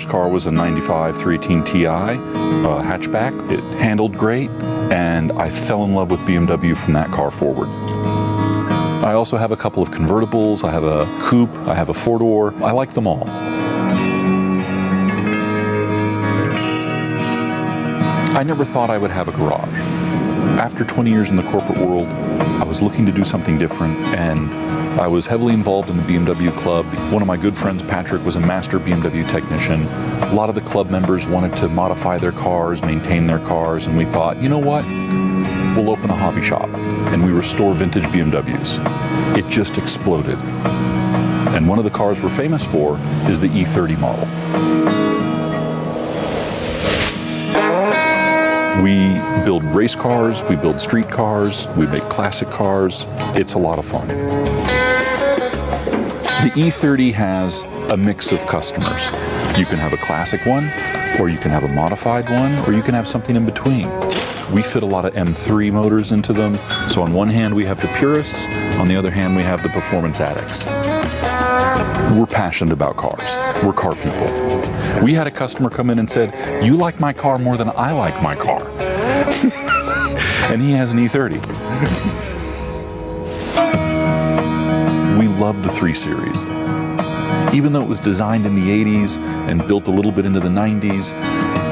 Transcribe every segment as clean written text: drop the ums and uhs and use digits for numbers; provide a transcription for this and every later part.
first car was a 95 318 Ti hatchback. It handled great, and I fell in love with BMW from that car forward. I also have a couple of convertibles. I have a coupe, I have a four-door. I like them all. I never thought I would have a garage. After 20 years in the corporate world, I was looking to do something different, and I was heavily involved in the BMW club. One of my good friends, Patrick, was a master BMW technician. A lot of the club members wanted to modify their cars, maintain their cars, and we thought, you know what? We'll open a hobby shop, and we restore vintage BMWs. It just exploded. And one of the cars we're famous for is the E30 model. We build race cars, we build street cars, we make classic cars. It's a lot of fun. The E30 has a mix of customers. You can have a classic one, or you can have a modified one, or you can have something in between. We fit a lot of M3 motors into them. So on one hand, we have the purists. On the other hand, we have the performance addicts. We're passionate about cars. We're car people. We had a customer come in and said, "You like my car more than I like my car." And he has an E30. We love the 3 Series. Even though it was designed in the 80s and built a little bit into the 90s,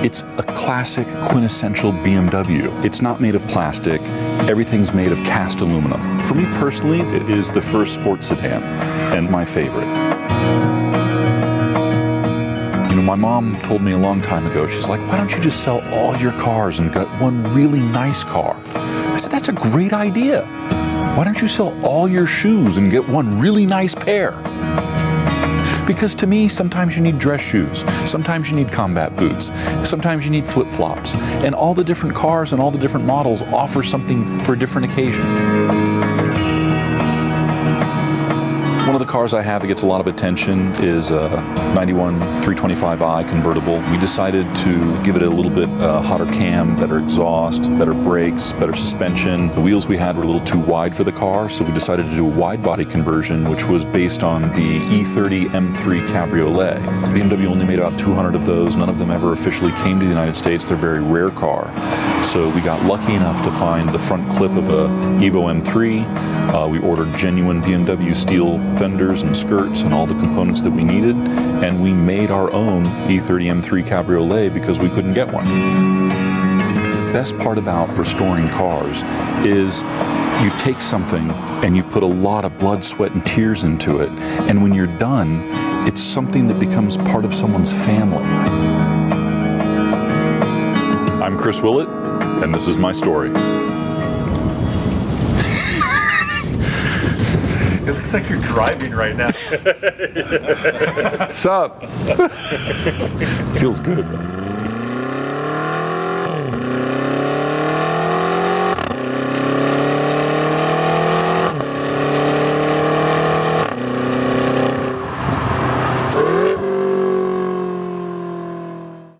it's a classic, quintessential BMW. It's not made of plastic. Everything's made of cast aluminum. For me personally, it is the first sports sedan and my favorite. You know, my mom told me a long time ago, she's like, "Why don't you just sell all your cars and get one really nice car?" I said, "That's a great idea. Why don't you sell all your shoes and get one really nice pair?" Because to me, sometimes you need dress shoes, sometimes you need combat boots, sometimes you need flip-flops, and all the different cars and all the different models offer something for a different occasion. One of the cars I have that gets a lot of attention is a 91 325i convertible. We decided to give it a little bit hotter cam, better exhaust, better brakes, better suspension. The wheels we had were a little too wide for the car, so we decided to do a wide body conversion, which was based on the E30 M3 Cabriolet. BMW only made about 200 of those. None of them ever officially came to the United States. They're a very rare car. So we got lucky enough to find the front clip of a Evo M3. We ordered genuine BMW steel fenders and skirts and all the components that we needed, and we made our own E30 M3 Cabriolet because we couldn't get one. The best part about restoring cars is you take something and you put a lot of blood, sweat, and tears into it, and when you're done, it's something that becomes part of someone's family. I'm Chris Willett, and this is my story. It looks like you're driving right now. Sup? Feels good though.